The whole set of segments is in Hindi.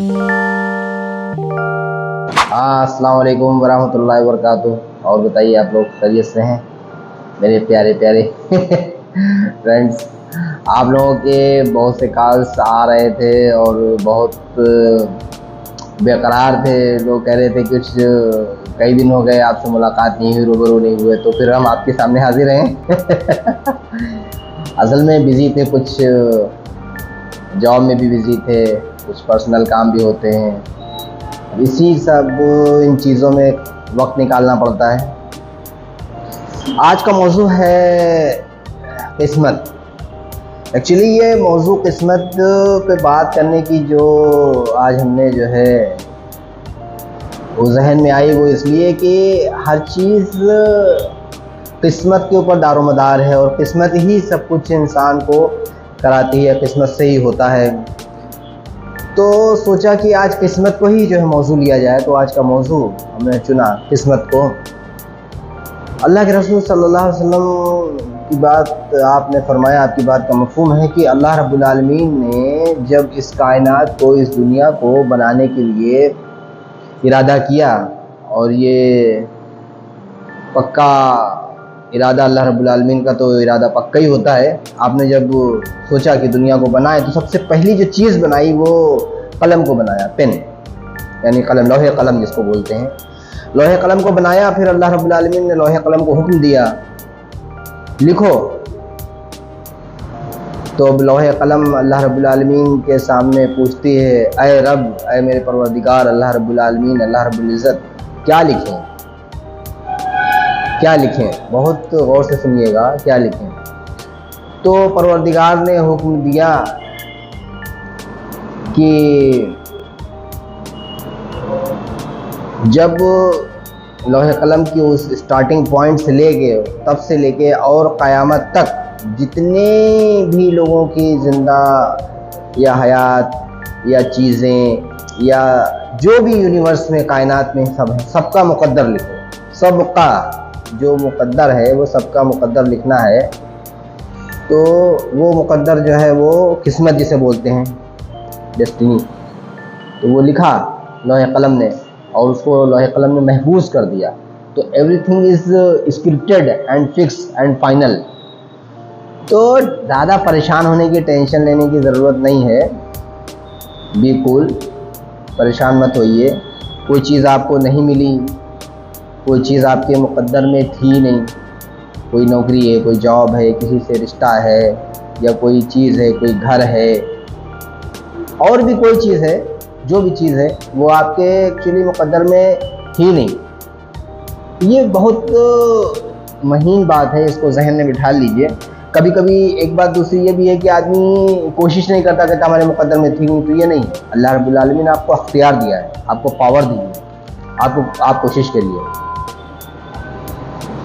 हाँ, अस्सलाम वालेकुम वरहमतुल्लाहि वबरकातुहू। और बताइए, आप लोग खैरियत से हैं मेरे प्यारे प्यारे फ्रेंड्स। आप लोगों के बहुत से कॉल्स आ रहे थे और बहुत बेकरार थे। लोग कह रहे थे कुछ कई दिन हो गए आपसे मुलाकात नहीं हुई, रूबरू नहीं हुए, तो फिर हम आपके सामने हाजिर हैं। असल में बिज़ी थे, कुछ जॉब में भी बिज़ी थे, कुछ पर्सनल काम भी होते हैं। इसी सब इन चीज़ों में वक्त निकालना पड़ता है। आज का मौजू है किस्मत। एक्चुअली ये मौजू किस्मत पे बात करने की जो आज हमने जो है वो जहन में आई, वो इसलिए कि हर चीज़ किस्मत के ऊपर दारोमदार है और किस्मत ही सब कुछ इंसान को कराती है, किस्मत से ही होता है। तो सोचा कि आज किस्मत को ही जो है मौजू लिया जाए, तो आज का मौजू हमने चुना किस्मत को। अल्लाह के रसूल सल्लल्लाहु अलैहि वसल्लम की बात आपने फरमाया, आपकी बात का मफ़हूम है कि अल्लाह रब्बुल आलमीन ने जब इस कायनात को, इस दुनिया को बनाने के लिए इरादा किया, और ये पक्का इरादा अल्लाह रब्बुल आलमीन का तो इरादा पक्का ही होता है। आपने जब सोचा कि दुनिया को बनाए तो सबसे पहली जो चीज़ बनाई वो कलम को बनाया, पेन यानी कलम, लोहे कलम जिसको बोलते हैं, लोहे कलम को बनाया। फिर अल्लाह रब्बुल आलमीन ने लोहे कलम को हुक्म दिया, लिखो। तो अब लोहे कलम अल्लाह रब्बुल आलमीन के सामने पूछती है, ऐ रब, ऐ मेरे परवरदिगार अल्लाह रब्बुल आलमीन, अल्लाह रब्बुल इज़्ज़त, क्या लिखें, क्या लिखें। बहुत गौर से सुनिएगा, क्या लिखें। तो परवरदिगार ने हुक्म दिया कि जब लोहे कलम की उस स्टार्टिंग पॉइंट से लेके, तब से लेके और क़यामत तक जितने भी लोगों की ज़िंदा या हयात या चीज़ें या जो भी यूनिवर्स में, कायनात में सब है, सबका मुक़द्दर लिखो। सबका जो मुक़द्दर है वो सबका मुक़द्दर लिखना है। तो वो मुक़द्दर जो है वो किस्मत जिसे बोलते हैं, डेस्टिनी, तो वो लिखा लोहे कलम ने और उसको लोहे कलम ने महफूज कर दिया। तो everything is scripted and fix and final. तो ज़्यादा परेशान होने की, टेंशन लेने की ज़रूरत नहीं है। बी कूल, परेशान मत होइए। कोई चीज़ आपको नहीं मिली, कोई चीज़ आपके मुक़द्दर में थी नहीं, कोई नौकरी है, कोई जॉब है, किसी से रिश्ता है, या कोई चीज़ है, कोई घर है, और भी कोई चीज़ है, जो भी चीज़ है वो आपके एक्चुअली मुक़द्दर में थी नहीं। ये बहुत महीन बात है, इसको जहन में बिठा लीजिए। कभी कभी एक बात दूसरी ये भी है कि आदमी कोशिश नहीं करता, कहता हमारे मुक़द्दर में थी नहीं। तो ये नहीं है, अल्लाह रब्बुल आलमीन ने आपको अख्तियार दिया है, आपको पावर दी है, आप कोशिश करिए,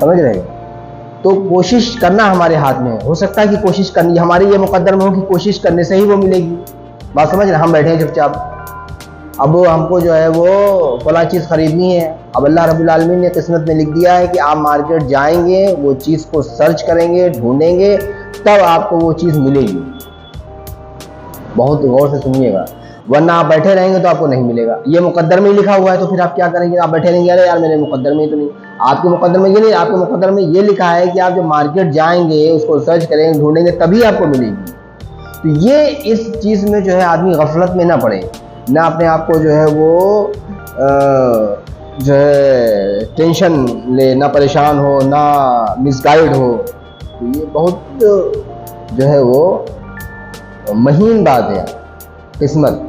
समझ रहे हैं। तो कोशिश करना हमारे हाथ में है। हो सकता है कि कोशिश करनी हमारी ये मुक़द्दर में हो कि कोशिश करने से ही वो मिलेगी। बात समझ रहे, हम बैठे हैं चुपचाप, अब हमको जो है वो फला चीज़ ख़रीदनी है। अब अल्लाह रब्बुल आलमीन ने किस्मत में लिख दिया है कि आप मार्केट जाएंगे, वो चीज़ को सर्च करेंगे, ढूंढेंगे, तब आपको वो चीज़ मिलेगी। बहुत गौर से सुनिएगा, वरना आप बैठे रहेंगे तो आपको नहीं मिलेगा। ये मुक़द्दर में ही लिखा हुआ है, तो फिर आप क्या करेंगे? आप बैठे रहेंगे, अरे यार मेरे मुक़द्दर में ही तो नहीं। आपके मुक़द्दर में ये नहीं, आपके मुक़द्दर में ये लिखा है कि आप जब मार्केट जाएंगे, उसको सर्च करेंगे, ढूंढेंगे, तभी आपको मिलेगी। तो ये इस चीज़ में जो है आदमी गफलत में ना पड़े, ना अपने आप को जो है वो जो है टेंशन ले, ना परेशान हो, ना मिसगाइड हो। तो ये बहुत जो है वो महीन बात है, किस्मत।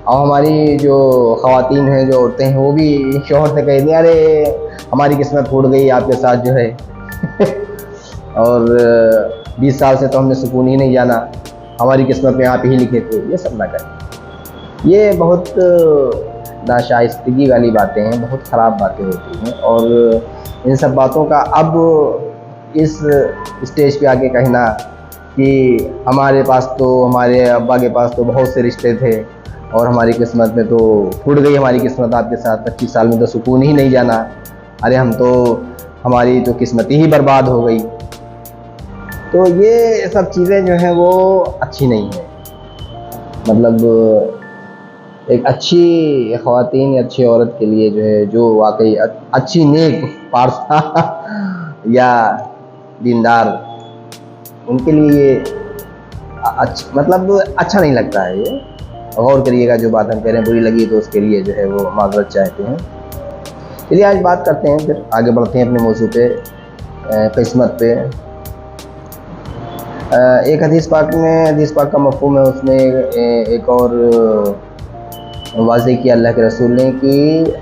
और हमारी जो ख़वातीन हैं, जो औरतें हैं, वो भी शौहर से कह दें, अरे हमारी किस्मत फूट गई आपके साथ जो है और 20 साल से तो हमने सुकून ही नहीं जाना, हमारी किस्मत में आप ही लिखे थे। ये सब ना करें, ये बहुत नाशाइस्तगी वाली बातें हैं, बहुत ख़राब बातें होती हैं। और इन सब बातों का अब इस स्टेज पे आके कहना कि हमारे पास तो, हमारे अब्बा के पास तो बहुत से रिश्ते थे और हमारी किस्मत में तो फूट गई हमारी किस्मत आपके साथ, 25 साल में तो सुकून ही नहीं जाना, अरे हम तो, हमारी तो किस्मत ही बर्बाद हो गई। तो ये सब चीज़ें जो हैं वो अच्छी नहीं है। मतलब एक अच्छी ख़वातीन या अच्छी औरत के लिए जो है, जो वाकई अच्छी नेक पारसा या दीनदार, उनके लिए ये मतलब अच्छा नहीं लगता है। ये गौर करिएगा, जो बात हम कह रहे हैं बुरी लगी तो उसके लिए जो है वो माज़रत चाहते हैं। चलिए आज बात करते हैं, फिर आगे बढ़ते हैं अपने मौजू पे, किस्मत पे। एक हदीस पाक का मफ़हूम है, उसमें एक और वाज़े किया अल्लाह के रसूल ने कि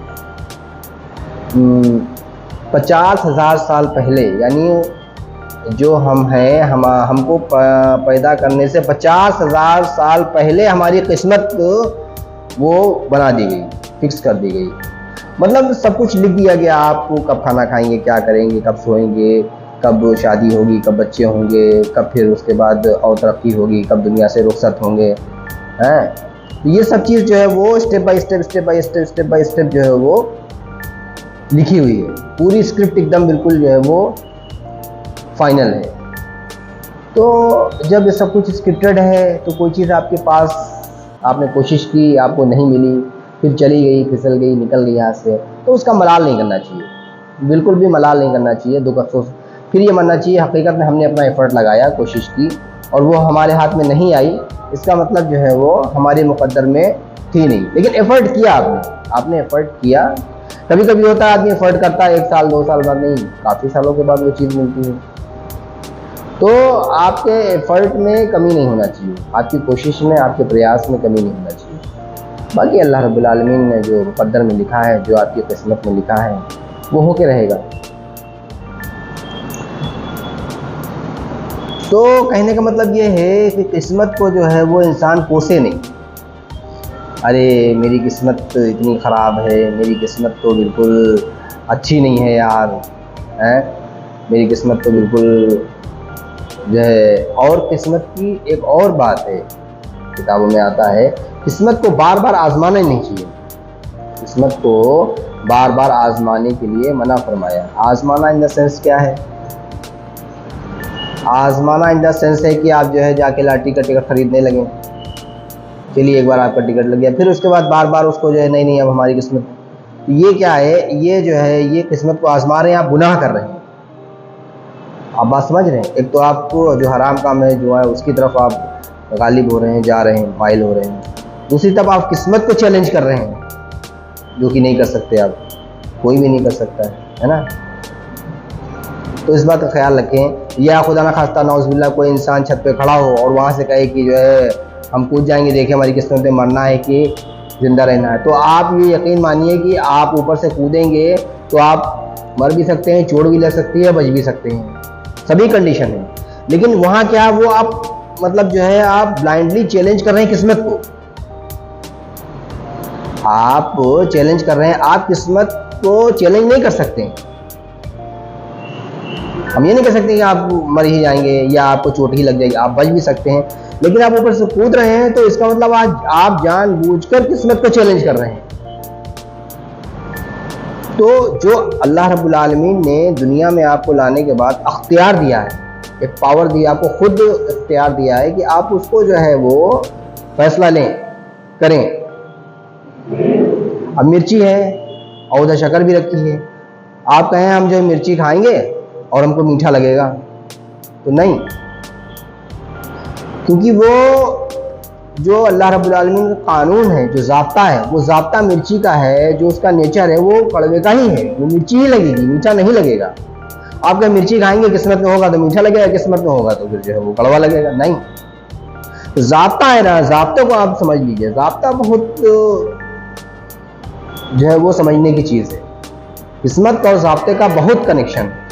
50,000 साल पहले, यानी जो हम हैं, हमको पैदा करने से 50,000 साल पहले हमारी किस्मत वो बना दी गई, फिक्स कर दी गई। मतलब सब कुछ लिख दिया गया, आपको कब खाना खाएंगे, क्या करेंगे, कब सोएंगे, कब शादी होगी, कब बच्चे होंगे, कब फिर उसके बाद और तरक्की होगी, कब दुनिया से रुखसत होंगे, हैं। तो ये सब चीज़ जो है वो स्टेप बाय स्टेप जो है वो लिखी हुई है। पूरी स्क्रिप्ट एकदम बिल्कुल जो है वो फाइनल है। तो जब ये सब कुछ स्क्रिप्टेड है तो कोई चीज़ आपके पास, आपने कोशिश की, आपको नहीं मिली, फिर चली गई, फिसल गई, निकल गई हाथ से, तो उसका मलाल नहीं करना चाहिए, बिल्कुल भी मलाल नहीं करना चाहिए, दुख अफसोस। फिर ये मानना चाहिए हकीकत में हमने अपना एफ़र्ट लगाया, कोशिश की और वो हमारे हाथ में नहीं आई, इसका मतलब जो है वो हमारे मुक़द्दर में थी नहीं, लेकिन एफ़र्ट किया आपने एफ़र्ट किया। कभी कभी होता है आदमी एफ़र्ट करता है 1 साल 2 साल बाद, नहीं, काफ़ी सालों के बाद वो चीज़ मिलती है। तो आपके एफ़र्ट में कमी नहीं होना चाहिए, आपकी कोशिश में, आपके प्रयास में कमी नहीं होना चाहिए। बाकी अल्लाह रब्बुल आलमीन ने जो मुक़द्दर में लिखा है, जो आपकी किस्मत में लिखा है, वो होके रहेगा। तो कहने का मतलब ये है कि किस्मत को जो है वो इंसान कोसे नहीं, अरे मेरी किस्मत इतनी ख़राब है, मेरी किस्मत तो बिल्कुल अच्छी नहीं है यार, हैं, मेरी किस्मत तो बिल्कुल जो है। और किस्मत की एक और बात है, किताबों में आता है, किस्मत को बार बार आजमाना नहीं चाहिए, किस्मत को बार बार आजमाने के लिए मना फरमाया। आजमाना इन द सेंस क्या है? आजमाना इन द सेंस है कि आप जो है जाके लॉटरी का टिकट खरीदने लगे, चलिए एक बार आपका टिकट लग गया, फिर उसके बाद बार बार उसको जो है नहीं अब हमारी किस्मत, तो ये क्या है? ये जो है ये किस्मत को आजमा रहे हैं, आप गुनाह कर रहे हैं। आप बात समझ रहे हैं? एक तो आपको जो हराम काम है जो है उसकी तरफ आप गालिब हो रहे हैं, जा रहे हैं, माइल हो रहे हैं, दूसरी तरफ आप किस्मत को चैलेंज कर रहे हैं, जो कि नहीं कर सकते आप, कोई भी नहीं कर सकता है ना। तो इस बात का ख्याल रखें। या खुदा ना खास्ता नाउज़ुबिल्लाह कोई इंसान छत पे खड़ा हो और वहाँ से कहे कि जो है हम कूद जाएंगे, देखिए हमारी किस्मत में मरना है कि ज़िंदा रहना है, तो आप ये यकीन मानिए कि आप ऊपर से कूदेंगे तो आप मर भी सकते हैं, चोट भी लग सकती है, बच भी सकते हैं, सभी कंडीशन है। लेकिन वहाँ क्या वो आप मतलब जो है आप ब्लाइंडली चैलेंज कर रहे हैं किस्मत को, आप चैलेंज कर रहे हैं, आप किस्मत को चैलेंज नहीं कर सकते। हम ये नहीं कह सकते कि आप मर ही जाएंगे या आपको चोट ही लग जाएगी, आप बच भी सकते हैं, लेकिन आप ऊपर से कूद रहे हैं तो इसका मतलब आज आप जानबूझकर किस्मत को चैलेंज कर रहे हैं। तो जो अल्लाह रब्बुल आलमीन ने दुनिया में आपको लाने के बाद अख्तियार दिया है, एक पावर दी, आपको खुद इख्तियार दिया है कि आप उसको जो है वो फैसला लें, करें। अब मिर्ची है और उधर शक्कर भी रखी है, आप कहें हम जो मिर्ची खाएंगे और हमको मीठा लगेगा, तो नहीं, क्योंकि वो जो अल्लाह रब्बुल आलमीन का कानून है, जो ज़ाब्ता है, वो ज़ाब्ता मिर्ची का है, जो उसका नेचर है वो कड़वे का ही है, वो मिर्ची ही लगेगी, मीठा नहीं लगेगा। आप क्या मिर्ची खाएंगे किस्मत में होगा तो मीठा लगेगा, किस्मत में होगा तो फिर जो है वो कड़वा लगेगा? नहीं, तो ज़ाब्ता है ना, ज़ाब्ते को आप समझ लीजिए। ज़ाब्ता बहुत जो है वो समझने की चीज़ है, किस्मत और ज़ाब्ते का बहुत कनेक्शन है।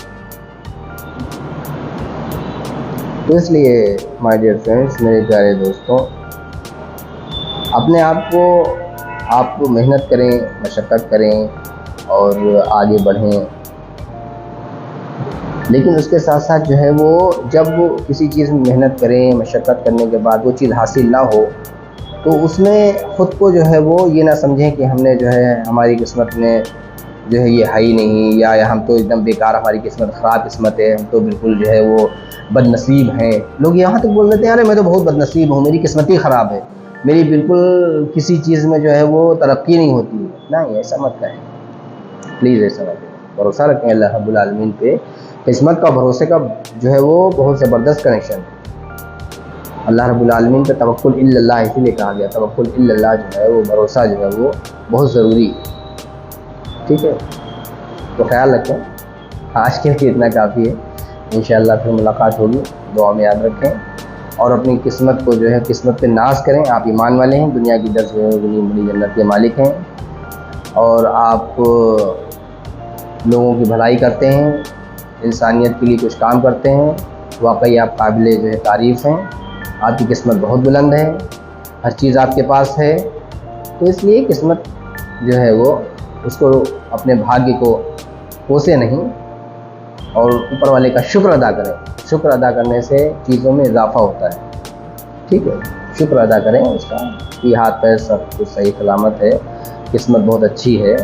तो इसलिए माय डियर फ्रेंड्स, मेरे प्यारे दोस्तों, अपने आप मेहनत करें, मशक्क़त करें और आगे बढ़ें, लेकिन उसके साथ साथ जो है वो जब वो किसी चीज़ में मेहनत करें, मशक्क़त करने के बाद वो चीज़ हासिल ना हो तो उसमें ख़ुद को जो है वो ये ना समझें कि हमने जो है हमारी किस्मत में जो है ये है ही नहीं, या हम तो एकदम बेकार, हमारी किस्मत ख़राब किस्मत है, हम तो बिल्कुल जो है वो बदनसीब हैं। लोग यहाँ तक बोल देते हैं अरे मैं तो बहुत बदनसीब हूँ, मेरी किस्मत ही ख़राब है। मेरी बिल्कुल किसी चीज़ में जो है वो तरक्की नहीं होती है, नहीं ऐसा मत करें प्लीज़, ऐसा मत करें। भरोसा रखें अल्लाह रब्बुल आलमीन पे। किस्मत का भरोसे का जो है वो बहुत ज़बरदस्त कनेक्शन है। अल्लाह रब्बुल आलमीन पे तवक्कुल इल्लल्लाह इसीलिए कहा गया, तवक्कुल इल्लल्लाह जो है वो भरोसा जो है वो बहुत ज़रूरी है। ठीक है, तो ख्याल रखें। आज के लिए इतना काफ़ी है, इंशाअल्लाह फिर मुलाकात होगी। दुआ में याद रखें और अपनी किस्मत को जो है किस्मत पे नाज करें। आप ईमान वाले हैं, दुनिया की 10 बड़ी जन्नत के मालिक हैं और आप लोगों की भलाई करते हैं, इंसानियत के लिए कुछ काम करते हैं। वाकई आप काबिल जो है तारीफ़ हैं। आपकी किस्मत बहुत बुलंद है, हर चीज़ आपके पास है, तो इसलिए किस्मत जो है वो उसको अपने भाग्य को कोसे नहीं और ऊपर वाले का शुक्र अदा करें। शुक्र अदा करने से चीज़ों में इजाफ़ा होता है। ठीक है, शुक्र अदा करें उसका कि हाथ पैर सब कुछ सही सलामत है, किस्मत बहुत अच्छी है।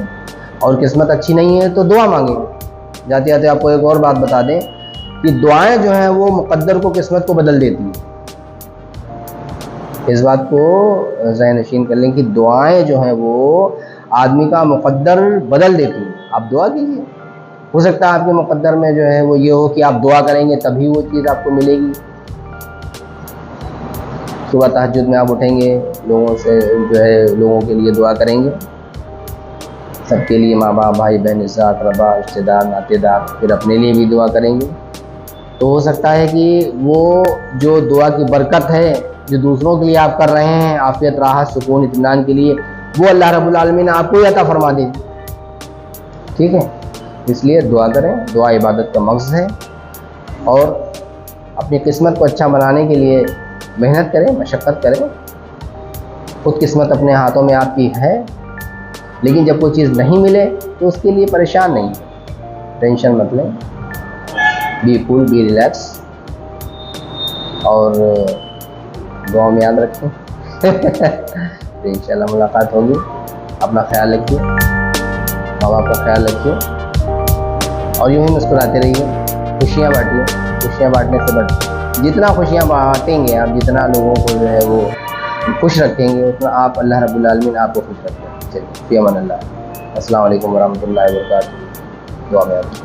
और किस्मत अच्छी नहीं है तो दुआ मांगें। जाते जाते आपको एक और बात बता दें कि दुआएं जो हैं वो मुक़द्दर को किस्मत को बदल देती हैं। इस बात को ज़हन नशीन कर लें कि दुआएं जो हैं वो आदमी का मुक़द्दर बदल देती हैं। आप दुआ कीजिए, हो सकता है आपके मुक़द्दर में जो है वो ये हो कि आप दुआ करेंगे तभी वो चीज़ आपको मिलेगी। सुबह तहज्जुद में आप उठेंगे, लोगों से जो है लोगों के लिए दुआ करेंगे, सबके लिए, माँ बाप भाई बहन इज़्ज़त अक़रबा रिश्तेदार नातेदार, फिर अपने लिए भी दुआ करेंगे। तो हो सकता है कि वो जो दुआ की बरकत है जो दूसरों के लिए आप कर रहे हैं, आफ़ियत राहत सुकून इत्मीनान के लिए, वो अल्लाह रब्बुल आलमीन आपको ही अता फरमा दे। ठीक है, इसलिए दुआ करें। दुआ इबादत का मक़सद है और अपनी किस्मत को अच्छा बनाने के लिए मेहनत करें, मशक्क़त करें। खुद किस्मत अपने हाथों में आपकी है, लेकिन जब कोई चीज़ नहीं मिले तो उसके लिए परेशान नहीं, टेंशन मत लें, बी कूल बी रिलैक्स और दुआ में याद रखें। तो इंशाल्लाह मुलाकात होगी। अपना ख्याल रखिए, माँ बाप का ख्याल रखिए और यूँ ही मुस्कुराते रहिए। खुशियाँ बांटिए, खुशियाँ बांटने से जितना खुशियाँ बांटेंगे आप, जितना लोगों को जो है वो खुश रखेंगे, उतना आप अल्लाह रब्बुल आलमीन आपको खुश रखेंगे। चलिए, फ़ी अमान अल्लाह। अस्सलाम वालेकुम वरहमतुल्लाहि वबरकातुहू। दुआ में याद रखें।